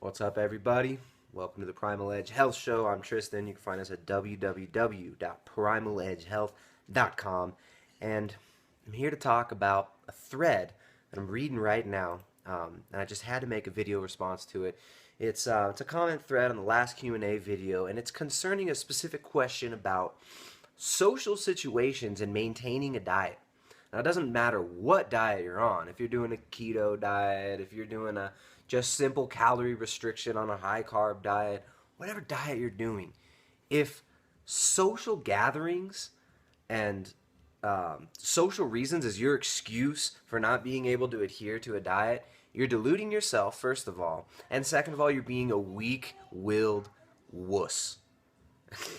What's up, everybody? Welcome to the Primal Edge Health Show. I'm Tristan. You can find us at www.primaledgehealth.com. And I'm here to talk about a thread that I'm reading right now. And I just had to make a video response to it. It's a comment thread on the last Q&A video, and it's concerning a specific question about social situations and maintaining a diet. Now, it doesn't matter what diet you're on. If you're doing a keto diet, if you're doing a just simple calorie restriction on a high carb diet, whatever diet you're doing, if social gatherings and social reasons is your excuse for not being able to adhere to a diet, you're deluding yourself, first of all, and second of all, you're being a weak-willed wuss.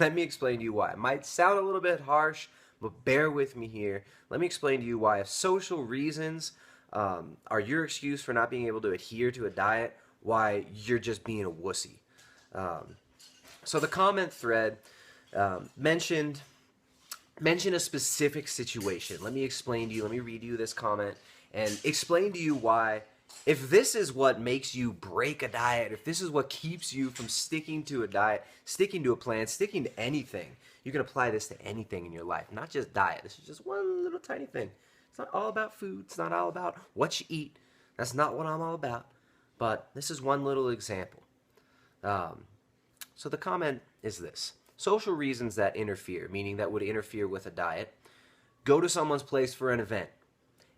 Let me explain to you why. It might sound a little bit harsh, but bear with me here. Let me explain to you why if social reasons are your excuse for not being able to adhere to a diet, why you're just being a wussy. So the comment thread mentioned a specific situation. Let me explain to you, let me read you this comment and explain to you why, if this is what makes you break a diet, if this is what keeps you from sticking to a diet, sticking to a plan, sticking to anything, you can apply this to anything in your life, not just diet. This is just one little tiny thing. It's not all about food. It's not all about what you eat. That's not what I'm all about. But this is one little example. So the comment is this. Social reasons that interfere, meaning that would interfere with a diet, go to someone's place for an event,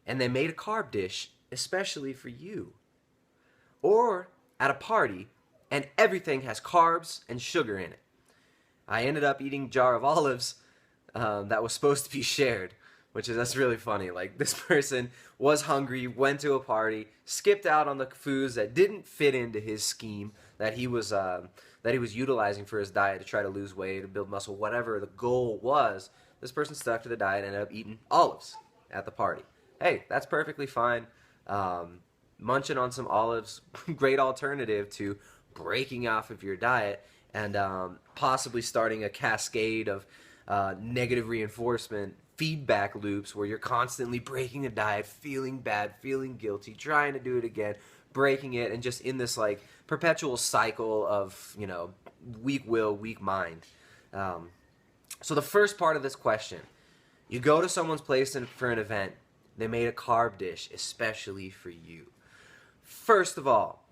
and they made a carb dish especially for you. Or at a party, and everything has carbs and sugar in it. I ended up eating a jar of olives that was supposed to be shared, that's really funny. Like, this person was hungry, went to a party, skipped out on the foods that didn't fit into his scheme that he was utilizing for his diet to try to lose weight, to build muscle, whatever the goal was. This person stuck to the diet and ended up eating olives at the party. Hey, that's perfectly fine. Munching on some olives, great alternative to breaking off of your diet and possibly starting a cascade of negative reinforcement feedback loops where you're constantly breaking a diet, feeling bad, feeling guilty, trying to do it again, breaking it, and just in this like perpetual cycle of, weak will, weak mind. So the first part of this question, you go to someone's place for an event, they made a carb dish especially for you. First of all,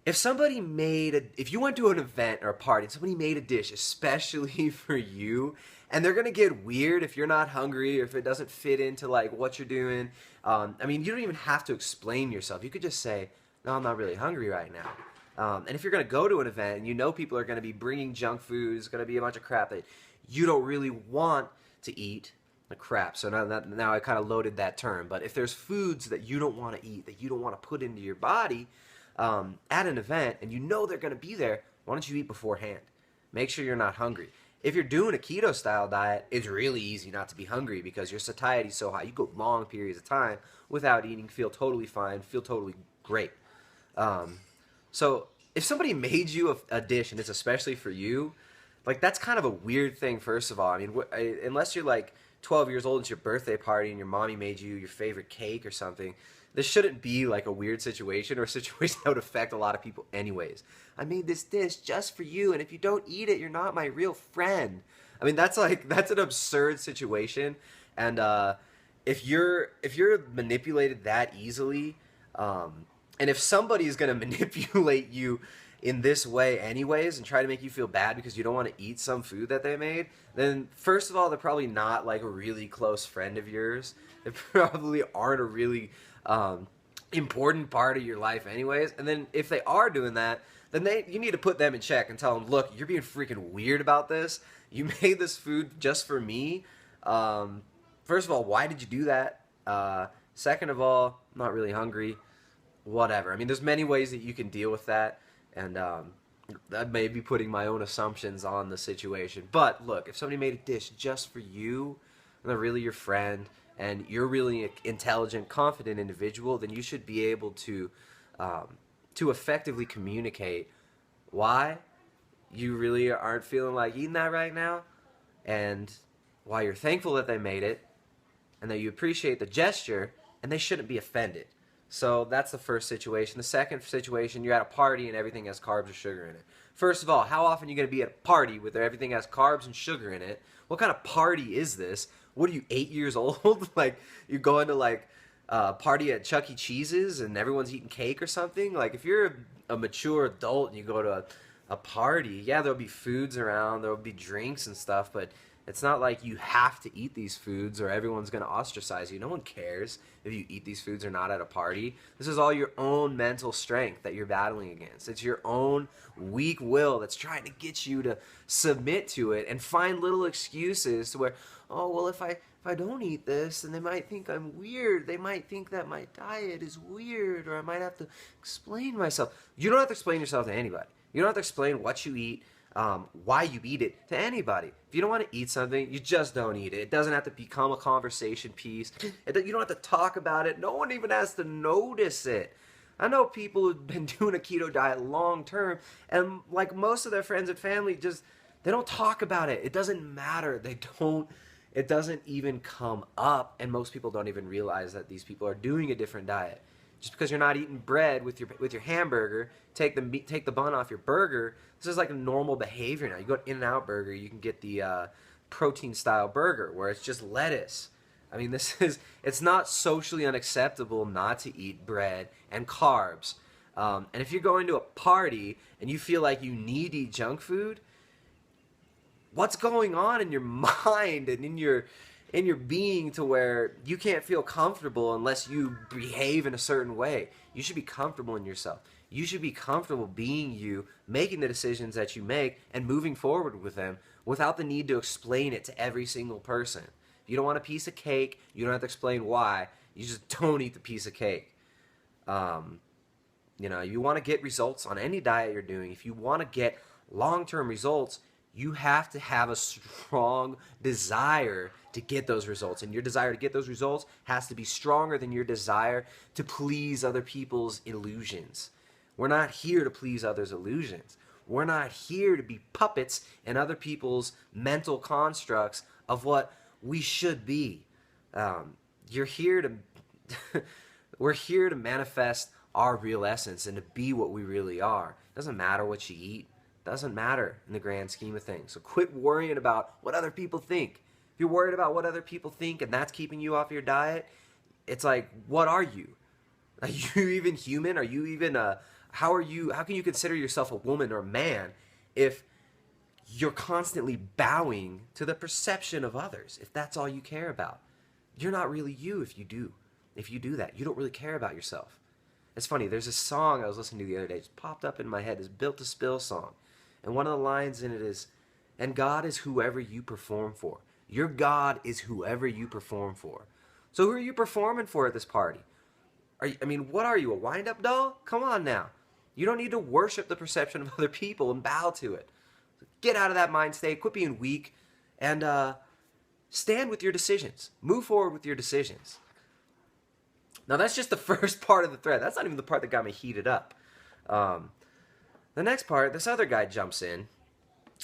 if you went to an event or a party and somebody made a dish especially for you, and they're going to get weird if you're not hungry or if it doesn't fit into like what you're doing. You don't even have to explain yourself. You could just say, no, I'm not really hungry right now. And if you're going to go to an event and you know people are going to be bringing junk food, it's going to be a bunch of crap that you don't really want to eat, crap. So now I kind of loaded that term. But if there's foods that you don't want to eat, that you don't want to put into your body at an event, and you know they're going to be there, why don't you eat beforehand? Make sure you're not hungry. If you're doing a keto style diet, it's really easy not to be hungry because your satiety is so high. You go long periods of time without eating, feel totally fine, feel totally great. So if somebody made you a dish and it's especially for you, like, that's kind of a weird thing, first of all. I mean, unless you're like 12 years old, it's your birthday party and your mommy made you your favorite cake or something, this shouldn't be like a weird situation or a situation that would affect a lot of people anyways. I made this dish just for you, and if you don't eat it, you're not my real friend. I mean, that's an absurd situation. And if you're manipulated that easily, and if somebody's gonna manipulate you in this way anyways and try to make you feel bad because you don't want to eat some food that they made, then first of all, they're probably not like a really close friend of yours. They probably aren't a really important part of your life anyways. And then if they are doing that, then you need to put them in check and tell them, look, you're being freaking weird about this. You made this food just for me. First of all, why did you do that? Second of all, I'm not really hungry. Whatever. I mean, there's many ways that you can deal with that. And I may be putting my own assumptions on the situation. But look, if somebody made a dish just for you, and they're really your friend, and you're really an intelligent, confident individual, then you should be able to effectively communicate why you really aren't feeling like eating that right now, and why you're thankful that they made it, and that you appreciate the gesture, and they shouldn't be offended. So that's the first situation. The second situation, you're at a party and everything has carbs or sugar in it. First of all, how often are you going to be at a party where everything has carbs and sugar in it? What kind of party is this? What are you, 8 years old? Like, you're going to, like, party at Chuck E. Cheese's and everyone's eating cake or something? Like, if you're a mature adult and you go to a party, yeah, there'll be foods around, there'll be drinks and stuff, but it's not like you have to eat these foods or everyone's going to ostracize you. No one cares if you eat these foods or not at a party. This is all your own mental strength that you're battling against. It's your own weak will that's trying to get you to submit to it and find little excuses to where, oh, well, if I don't eat this, then they might think I'm weird. They might think that my diet is weird, or I might have to explain myself. You don't have to explain yourself to anybody. You don't have to explain what you eat, why you eat it to anybody. If you don't want to eat something, you just don't eat it. It doesn't have to become a conversation piece. You don't have to talk about it. No one even has to notice it. I know people who've been doing a keto diet long term, and like most of their friends and family, they don't talk about it. It doesn't matter. It doesn't even come up, and most people don't even realize that these people are doing a different diet. Just because you're not eating bread with your hamburger, take the bun off your burger. This is like a normal behavior now. You go to In-N-Out Burger, you can get the protein style burger where it's just lettuce. I mean, it's not socially unacceptable not to eat bread and carbs. And if you're going to a party and you feel like you need to eat junk food, what's going on in your mind and in your being to where you can't feel comfortable unless you behave in a certain way? You should be comfortable in yourself. You should be comfortable being you, making the decisions that you make, and moving forward with them without the need to explain it to every single person. If you don't want a piece of cake, you don't have to explain why. You just don't eat the piece of cake. You want to get results on any diet you're doing. If you want to get long-term results, you have to have a strong desire to get those results. And your desire to get those results has to be stronger than your desire to please other people's illusions. We're not here to please others' illusions. We're not here to be puppets in other people's mental constructs of what we should be. You're here to we're here to manifest our real essence and to be what we really are. It doesn't matter what you eat. It doesn't matter in the grand scheme of things. So quit worrying about what other people think. If you're worried about what other people think and that's keeping you off your diet, it's like, what are you? Are you even human? Are you even how can you consider yourself a woman or a man if you're constantly bowing to the perception of others, if that's all you care about? You're not really you if you do. If you do that, you don't really care about yourself. It's funny, there's a song I was listening to the other day, it just popped up in my head, this Built to Spill song. And one of the lines in it is, and God is whoever you perform for. Your God is whoever you perform for. So who are you performing for at this party? What are you, a wind-up doll? Come on now. You don't need to worship the perception of other people and bow to it. Get out of that mind state, quit being weak, and stand with your decisions. Move forward with your decisions. Now that's just the first part of the thread. That's not even the part that got me heated up. The next part, this other guy jumps in.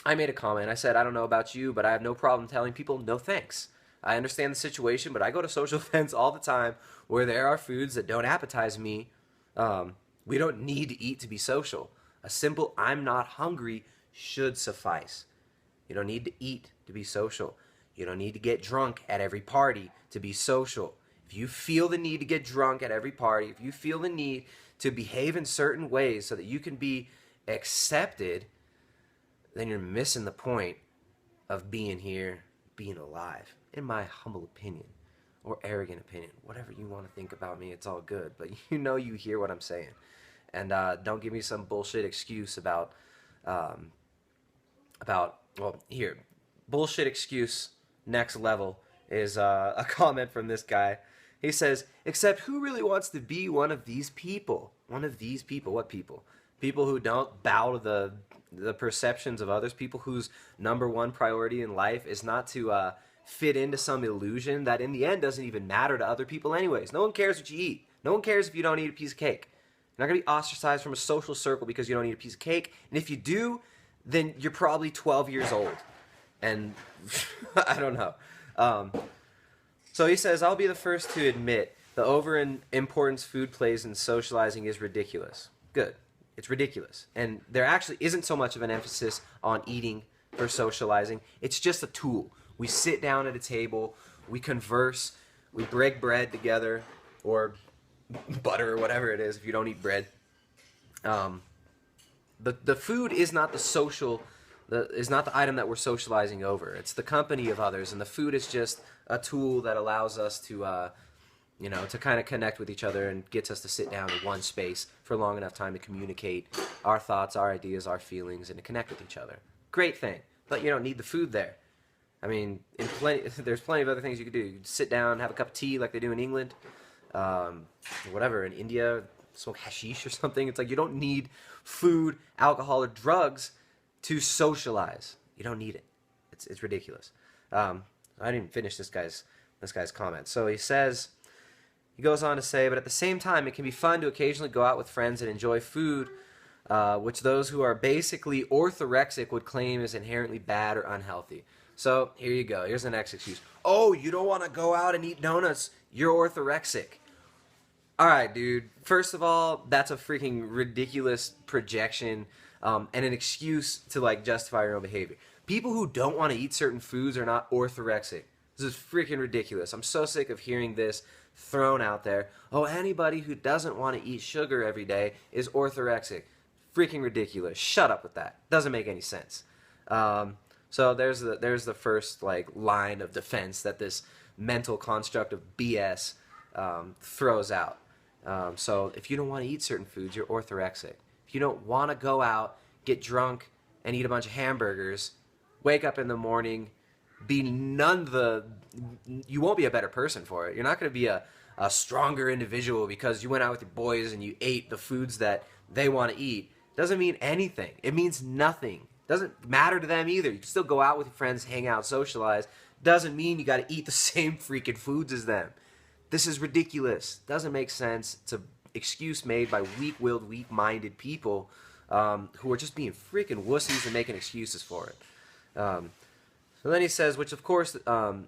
I made a comment. I said, I don't know about you, but I have no problem telling people no thanks. I understand the situation, but I go to social events all the time where there are foods that don't appetize me. We don't need to eat to be social. A simple I'm not hungry should suffice. You don't need to eat to be social. You don't need to get drunk at every party to be social. If you feel the need to get drunk at every party, if you feel the need to behave in certain ways so that you can be accepted, then you're missing the point of being here, being alive, in my humble opinion, or arrogant opinion. Whatever you want to think about me, it's all good, but you hear what I'm saying. And don't give me some bullshit excuse about bullshit excuse next level is a comment from this guy. He says, except who really wants to be one of these people? One of these people. What people? People who don't bow to the perceptions of others. People whose number one priority in life is not to fit into some illusion that in the end doesn't even matter to other people anyways. No one cares what you eat. No one cares if you don't eat a piece of cake. You're not going to be ostracized from a social circle because you don't eat a piece of cake. And if you do, then you're probably 12 years old. And I don't know. So he says, I'll be the first to admit The over-importance food plays in socializing is ridiculous. Good. It's ridiculous. And there actually isn't so much of an emphasis on eating for socializing. It's just a tool. We sit down at a table, we converse, we break bread together, or butter or whatever it is if you don't eat bread. The food is not the social, is not the item that we're socializing over. It's the company of others, and the food is just a tool that allows us to, to kind of connect with each other and gets us to sit down in one space for long enough time to communicate our thoughts, our ideas, our feelings, and to connect with each other. Great thing, but you don't need the food there. I mean, there's plenty of other things you could do. You could sit down, have a cup of tea like they do in England, whatever, in India, smoke hashish or something. It's like you don't need food, alcohol, or drugs to socialize. You don't need it. It's ridiculous. I didn't even finish this guy's comment. So he goes on to say, but at the same time, it can be fun to occasionally go out with friends and enjoy food, which those who are basically orthorexic would claim is inherently bad or unhealthy. So here you go. Here's the next excuse. Oh, you don't want to go out and eat donuts. You're orthorexic. All right, dude. First of all, that's a freaking ridiculous projection and an excuse to like justify your own behavior. People who don't want to eat certain foods are not orthorexic. This is freaking ridiculous. I'm so sick of hearing this thrown out there. Oh, anybody who doesn't want to eat sugar every day is orthorexic. Freaking ridiculous. Shut up with that. Doesn't make any sense. So there's the first like line of defense that this mental construct of BS throws out. So if you don't want to eat certain foods, you're orthorexic. If you don't want to go out, get drunk, and eat a bunch of hamburgers, wake up in the morning, you won't be a better person for it. You're not going to be a stronger individual because you went out with your boys and you ate the foods that they want to eat. Doesn't mean anything. It means nothing. Doesn't matter to them either. You can still go out with your friends, hang out, socialize. Doesn't mean you got to eat the same freaking foods as them. This is ridiculous. Doesn't make sense. It's an excuse made by weak-willed, weak-minded people who are just being freaking wussies and making excuses for it. So then he says, which of course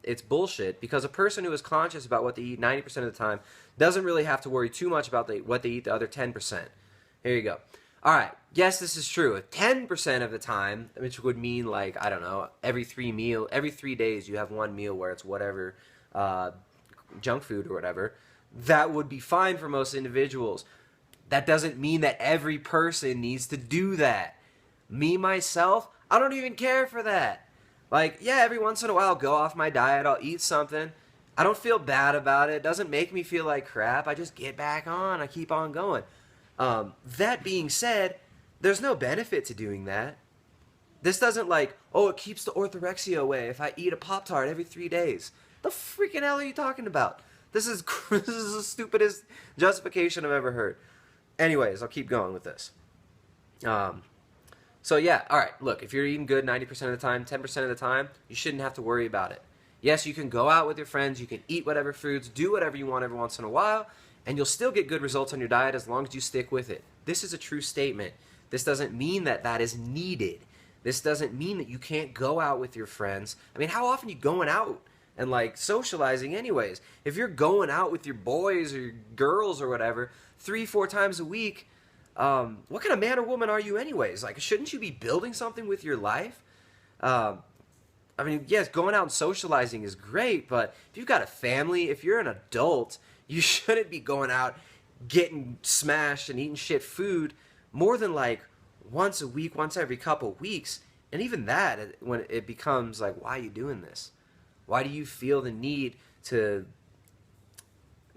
it's bullshit, because a person who is conscious about what they eat 90% of the time doesn't really have to worry too much about what they eat the other 10%. Here you go. All right, yes, this is true. 10% of the time, which would mean like, I don't know, every 3 days you have one meal where it's whatever, junk food or whatever, that would be fine for most individuals. That doesn't mean that every person needs to do that. Me, myself, I don't even care for that. Like, yeah, every once in a while I'll go off my diet, I'll eat something. I don't feel bad about it. It doesn't make me feel like crap. I just get back on. I keep on going. That being said, there's no benefit to doing that. This doesn't like, oh, it keeps the orthorexia away if I eat a Pop-Tart every 3 days. The freaking hell are you talking about? This is the stupidest justification I've ever heard. Anyways, I'll keep going with this. So yeah, all right, look, if you're eating good 90% of the time, 10% of the time, you shouldn't have to worry about it. Yes, you can go out with your friends, you can eat whatever foods, do whatever you want every once in a while, and you'll still get good results on your diet as long as you stick with it. This is a true statement. This doesn't mean that that is needed. This doesn't mean that you can't go out with your friends. I mean, how often are you going out and like socializing anyways? If you're going out with your boys or your girls or whatever 3-4 times a week, what kind of man or woman are you anyways? Like, shouldn't you be building something with your life? I mean, yes, going out and socializing is great, but if you've got a family, if you're an adult, you shouldn't be going out getting smashed and eating shit food more than like once a week, once every couple weeks. And even that, when it becomes like, why are you doing this? Why do you feel the need to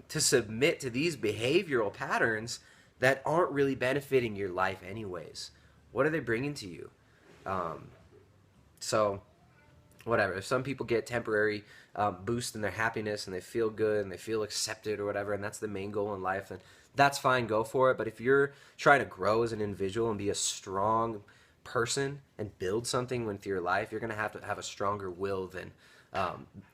submit to these behavioral patterns that aren't really benefiting your life anyways? What are they bringing to you? So whatever, if some people get temporary boost in their happiness and they feel good and they feel accepted or whatever, and that's the main goal in life, then that's fine, go for it. But if you're trying to grow as an individual and be a strong person and build something with your life, you're going to have a stronger will than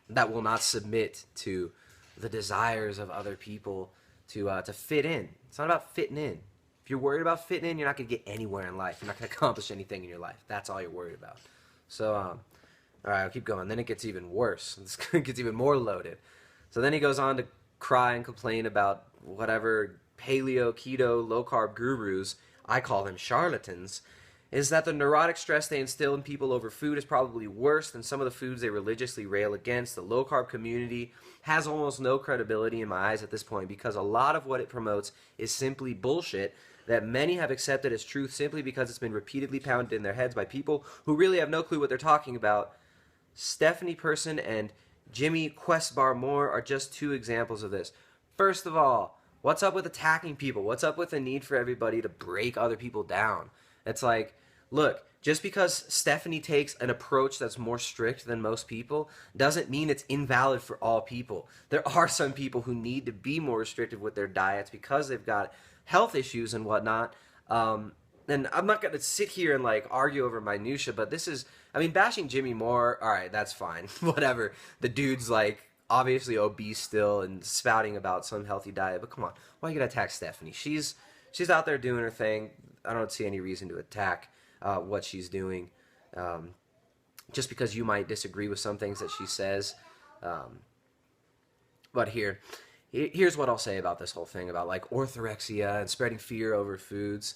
that will not submit to the desires of other people to fit in. It's not about fitting in. If you're worried about fitting in, you're not going to get anywhere in life. You're not going to accomplish anything in your life. That's all you're worried about. So, all right, I'll keep going. Then it gets even worse. It gets even more loaded. So then he goes on to cry and complain about whatever paleo, keto, low carb gurus, I call them charlatans, is that the neurotic stress they instill in people over food is probably worse than some of the foods they religiously rail against. The low carb community has almost no credibility in my eyes at this point because a lot of what it promotes is simply bullshit that many have accepted as truth simply because it's been repeatedly pounded in their heads by people who really have no clue what they're talking about. Stephanie Person and Jimmy Questbar Moore are just two examples of this. First of all, what's up with attacking people? What's up with the need for everybody to break other people down? It's like, look, just because Stephanie takes an approach that's more strict than most people doesn't mean it's invalid for all people. There are some people who need to be more restrictive with their diets because they've got health issues and whatnot. And I'm not going to sit here and like argue over minutia, but this is, I mean, bashing Jimmy Moore, all right, that's fine. Whatever. The dude's like obviously obese still and spouting about some healthy diet, but come on, why are you going to attack Stephanie? She's out there doing her thing. I don't see any reason to attack what she's doing, just because you might disagree with some things that she says. But here's what I'll say about this whole thing about like orthorexia and spreading fear over foods.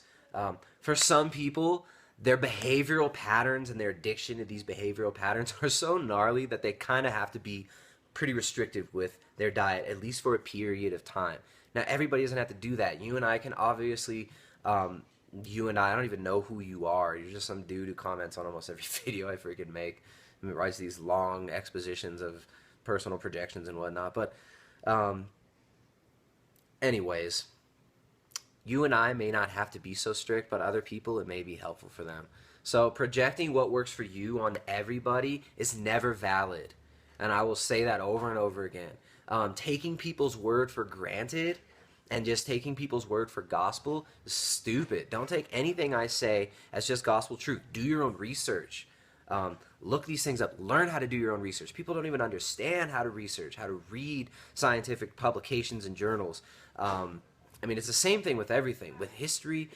For some people, their behavioral patterns and their addiction to these behavioral patterns are so gnarly that they kind of have to be pretty restrictive with their diet, at least for a period of time. Now, everybody doesn't have to do that. You and I can obviously, you and I don't even know who you are. You're just some dude who comments on almost every video I freaking make and writes these long expositions of personal projections and whatnot. But anyways, you and I may not have to be so strict, but other people, it may be helpful for them. So projecting what works for you on everybody is never valid. And I will say that over and over again. Taking people's word for granted and just taking people's word for gospel is stupid. Don't take anything I say as just gospel truth. Do your own research. Look these things up. Learn how to do your own research. People don't even understand how to research, how to read scientific publications and journals. I mean, it's the same thing with everything. With history,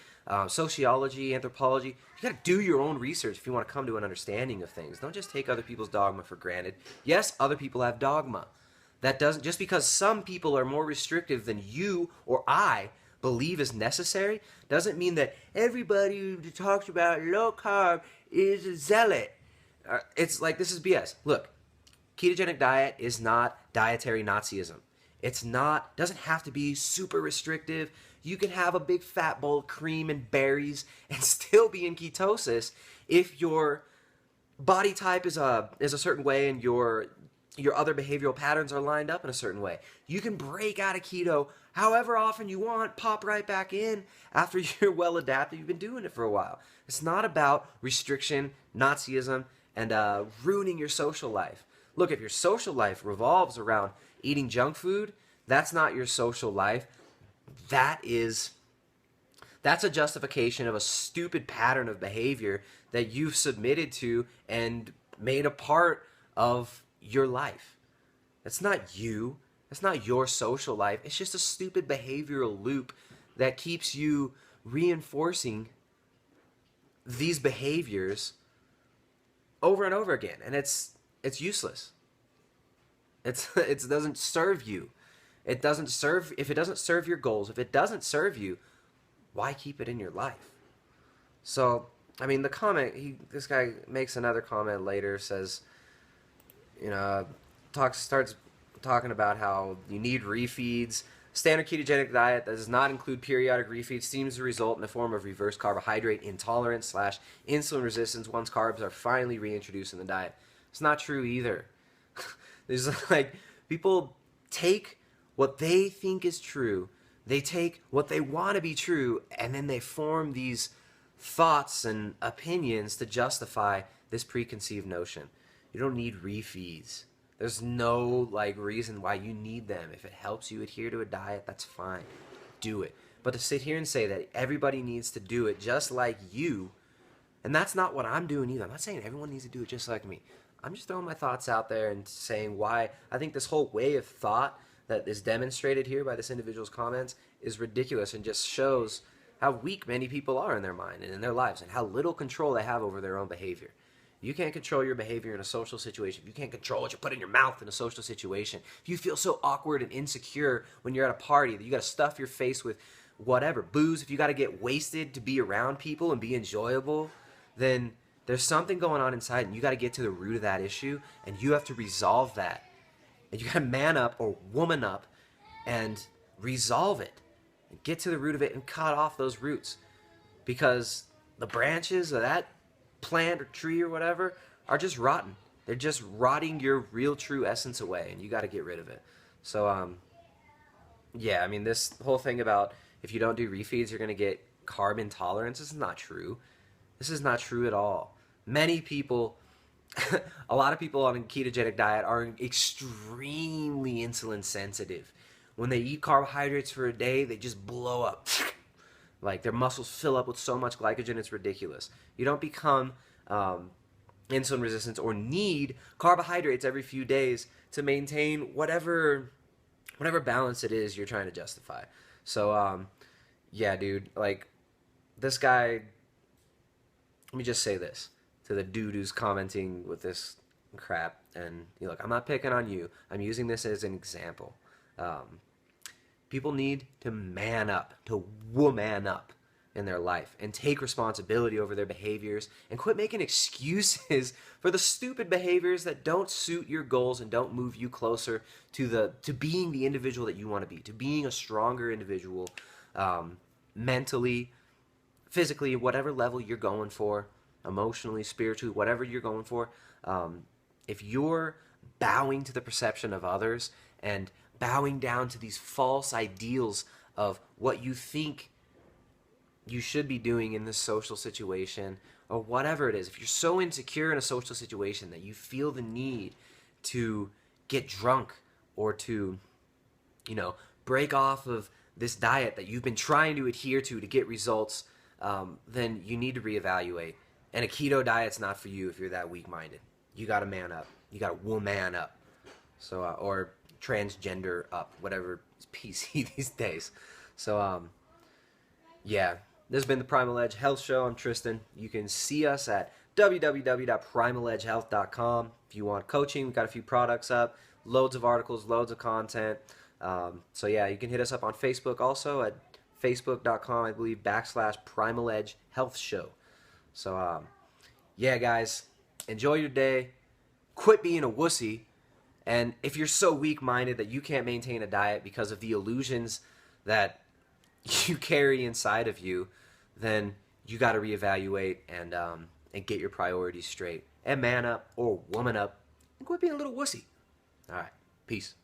sociology, anthropology, you got to do your own research if you want to come to an understanding of things. Don't just take other people's dogma for granted. Yes, other people have dogma. That doesn't, just because some people are more restrictive than you or I believe is necessary, doesn't mean that everybody who talks about low carb is a zealot. It's like, this is BS. Look, ketogenic diet is not dietary Nazism. It's not, doesn't have to be super restrictive. You can have a big fat bowl of cream and berries and still be in ketosis if your body type is a certain way and your other behavioral patterns are lined up in a certain way. You can break out of keto however often you want, pop right back in after you're well adapted. You've been doing it for a while. It's not about restriction, Nazism, and ruining your social life. Look, if your social life revolves around eating junk food, that's not your social life. That's a justification of a stupid pattern of behavior that you've submitted to and made a part of your life. That's not you. That's not your social life. It's just a stupid behavioral loop that keeps you reinforcing these behaviors over and over again, and it's useless. It doesn't serve you. It doesn't serve, if it doesn't serve your goals, if it doesn't serve you, why keep it in your life? So, I mean, the comment, this guy makes another comment later, says, you know, starts talking about how you need refeeds. Standard ketogenic diet that does not include periodic refeeds seems to result in a form of reverse carbohydrate intolerance / insulin resistance once carbs are finally reintroduced in the diet. It's not true either. There's like, people take what they think is true, they take what they want to be true, and then they form these thoughts and opinions to justify this preconceived notion. You don't need refeeds. There's no like reason why you need them. If it helps you adhere to a diet, that's fine. Do it. But to sit here and say that everybody needs to do it just like you, and that's not what I'm doing either. I'm not saying everyone needs to do it just like me. I'm just throwing my thoughts out there and saying why I think this whole way of thought that is demonstrated here by this individual's comments is ridiculous and just shows how weak many people are in their mind and in their lives and how little control they have over their own behavior. You can't control your behavior in a social situation. You can't control what you put in your mouth in a social situation. If you feel so awkward and insecure when you're at a party that you got to stuff your face with whatever, booze, if you got to get wasted to be around people and be enjoyable, then there's something going on inside and you got to get to the root of that issue and you have to resolve that. And you got to man up or woman up and resolve it. And get to the root of it and cut off those roots. Because the branches of that plant or tree or whatever are just rotten. They're just rotting your real true essence away, and you got to get rid of it. So yeah, I mean, this whole thing about if you don't do refeeds you're going to get carb intolerance, this is not true. This is not true at all. Many people a lot of people on a ketogenic diet are extremely insulin sensitive. When they eat carbohydrates for a day, they just blow up. Like their muscles fill up with so much glycogen, it's ridiculous. You don't become insulin resistant or need carbohydrates every few days to maintain whatever balance it is you're trying to justify. So yeah, dude, like this guy, let me just say this to the dude who's commenting with this crap, and look, I'm not picking on you. I'm using this as an example. People need to man up, to woman up in their life and take responsibility over their behaviors and quit making excuses for the stupid behaviors that don't suit your goals and don't move you closer to being the individual that you want to be, to being a stronger individual, mentally, physically, whatever level you're going for, emotionally, spiritually, whatever you're going for. If you're bowing to the perception of others and bowing down to these false ideals of what you think you should be doing in this social situation or whatever it is, if you're so insecure in a social situation that you feel the need to get drunk or to, break off of this diet that you've been trying to adhere to get results, then you need to reevaluate. And a keto diet's not for you if you're that weak-minded. You got to man up. You got to woman up. So, or transgender up, whatever is PC these days. So, yeah, this has been the Primal Edge Health Show. I'm Tristan. You can see us at www.primaledgehealth.com. If you want coaching, we've got a few products up, loads of articles, loads of content. So yeah, you can hit us up on Facebook also at facebook.com, I believe, /Primal Edge Health Show. So, yeah, guys, enjoy your day. Quit being a wussy. And if you're so weak-minded that you can't maintain a diet because of the illusions that you carry inside of you, then you got to reevaluate and get your priorities straight. And man up or woman up and quit being a little wussy. All right, peace.